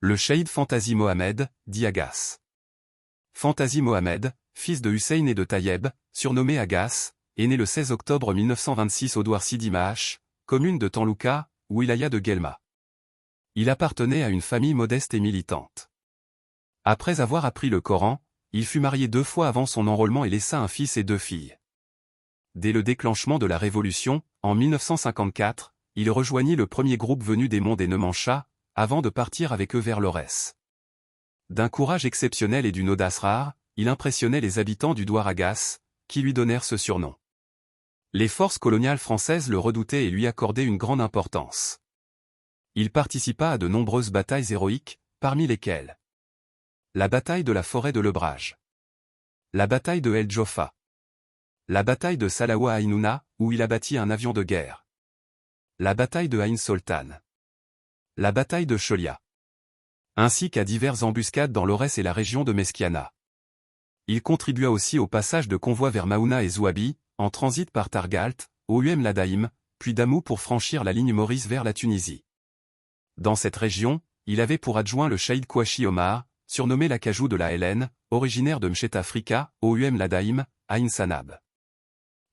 Le Cheikh Fantazi Mohamed, dit Agas. Fantazi Mohamed, fils de Hussein et de Tayeb, surnommé Agas, est né le 16 octobre 1926 au Douar Sidi Maash, commune de Tanlouka, wilaya de Guelma. Il appartenait à une famille modeste et militante. Après avoir appris le Coran, il fut marié 2 fois avant son enrôlement et laissa un fils et 2 filles. Dès le déclenchement de la Révolution, en 1954, il rejoignit le premier groupe venu des monts des Nemanchas, avant de partir avec eux vers l'Aurès. D'un courage exceptionnel et d'une audace rare, il impressionnait les habitants du Douar Agas, qui lui donnèrent ce surnom. Les forces coloniales françaises le redoutaient et lui accordaient une grande importance. Il participa à de nombreuses batailles héroïques, parmi lesquelles la bataille de la forêt de Lebrage, la bataille de El Jofa, la bataille de Salawa Aïnouna, où il abattit un avion de guerre, la bataille de Ain Soltan, la bataille de Cholia, ainsi qu'à diverses embuscades dans l'Aurès et la région de Meskiana. Il contribua aussi au passage de convois vers Maouna et Zouabi, en transit par Targalt, au Ladaïm, puis Damou pour franchir la ligne Maurice vers la Tunisie. Dans cette région, il avait pour adjoint le Cheikh Kouachi Omar, surnommé l'Acajou de la Hélène, originaire de Mchet Afrika, au Ladaïm, à Insanab.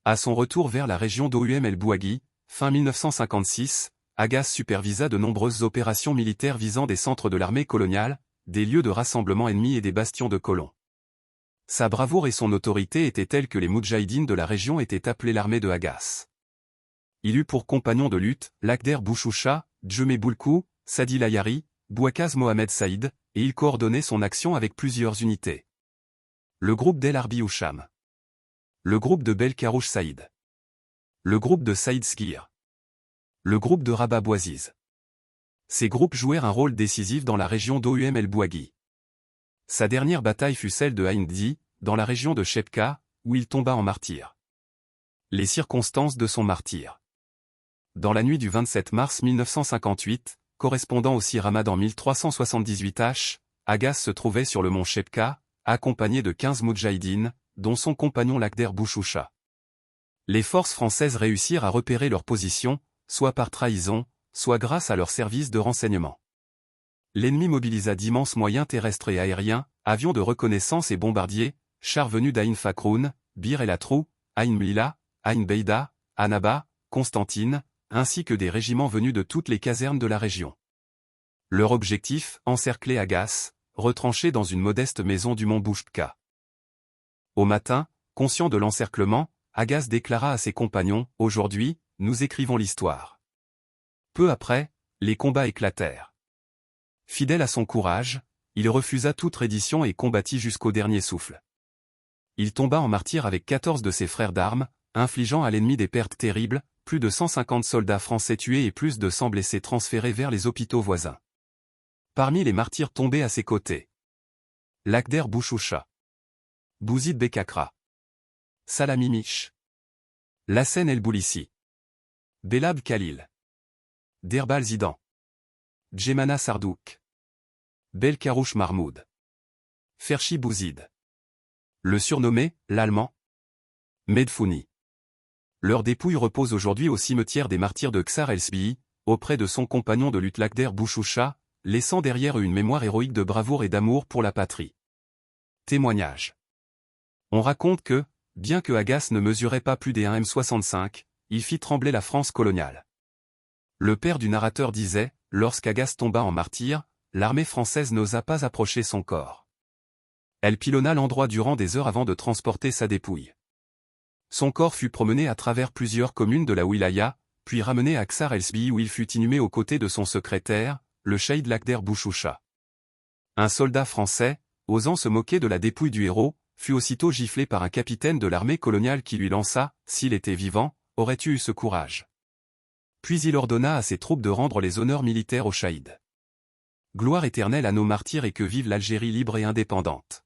À son retour vers la région d'Oum El Bouagui, fin 1956, Agas supervisa de nombreuses opérations militaires visant des centres de l'armée coloniale, des lieux de rassemblement ennemis et des bastions de colons. Sa bravoure et son autorité étaient telles que les moudjahidines de la région étaient appelés l'armée de Agas. Il eut pour compagnons de lutte, Lakder Bouchoucha, Djemé Boulkou, Sadi Layari, Bouakaz Mohamed Saïd, et il coordonnait son action avec plusieurs unités. Le groupe d'El Arbi Oucham. Le groupe de Bel Karouch Saïd. Le groupe de Saïd Sgir. Le groupe de Rabat Bouaziz. Ces groupes jouèrent un rôle décisif dans la région d'Oum El Bouagui. Sa dernière bataille fut celle de Aïndi, dans la région de Chebka, où il tomba en martyr. Les circonstances de son martyr. Dans la nuit du 27 mars 1958, correspondant aussi Ramadan 1378 H, Agas se trouvait sur le mont Chebka, accompagné de 15 moudjahidines, dont son compagnon Lakder Bouchoucha. Les forces françaises réussirent à repérer leur position, soit par trahison, soit grâce à leurs services de renseignement. L'ennemi mobilisa d'immenses moyens terrestres et aériens, avions de reconnaissance et bombardiers, chars venus d'Aïn Fakroun, Bir El Atrou, Aïn Mlila, Aïn Beida, Annaba, Constantine, ainsi que des régiments venus de toutes les casernes de la région. Leur objectif, encercler Agas, retranché dans une modeste maison du mont Bouchka. Au matin, conscient de l'encerclement, Agas déclara à ses compagnons, « Aujourd'hui, nous écrivons l'histoire. » Peu après, les combats éclatèrent. Fidèle à son courage, il refusa toute reddition et combattit jusqu'au dernier souffle. Il tomba en martyr avec 14 de ses frères d'armes, infligeant à l'ennemi des pertes terribles, plus de 150 soldats français tués et plus de 100 blessés transférés vers les hôpitaux voisins. Parmi les martyrs tombés à ses côtés, Lakder Bouchoucha, Bouzid Bekakra, Salami Mich, Lassen El Boulissi, Belab Khalil, Derbal Zidan, Djemana Sardouk, Belkarouch Mahmoud, Ferchi Bouzid. Le surnommé, l'Allemand, Medfouni. Leur dépouille repose aujourd'hui au cimetière des martyrs de Ksar el-Sbii, auprès de son compagnon de lutte Lakder Bouchoucha, laissant derrière eux une mémoire héroïque de bravoure et d'amour pour la patrie. Témoignage. On raconte que, bien que Agas ne mesurait pas plus des 1,65 m, il fit trembler la France coloniale. Le père du narrateur disait, lorsqu'Agas tomba en martyr, l'armée française n'osa pas approcher son corps. Elle pilonna l'endroit durant des heures avant de transporter sa dépouille. Son corps fut promené à travers plusieurs communes de la wilaya, puis ramené à Ksar el-Sbii où il fut inhumé aux côtés de son secrétaire, le cheikh Lakder Bouchoucha. Un soldat français, osant se moquer de la dépouille du héros, fut aussitôt giflé par un capitaine de l'armée coloniale qui lui lança, s'il était vivant, aurais-tu eu ce courage? Puis il ordonna à ses troupes de rendre les honneurs militaires aux shahids. Gloire éternelle à nos martyrs et que vive l'Algérie libre et indépendante.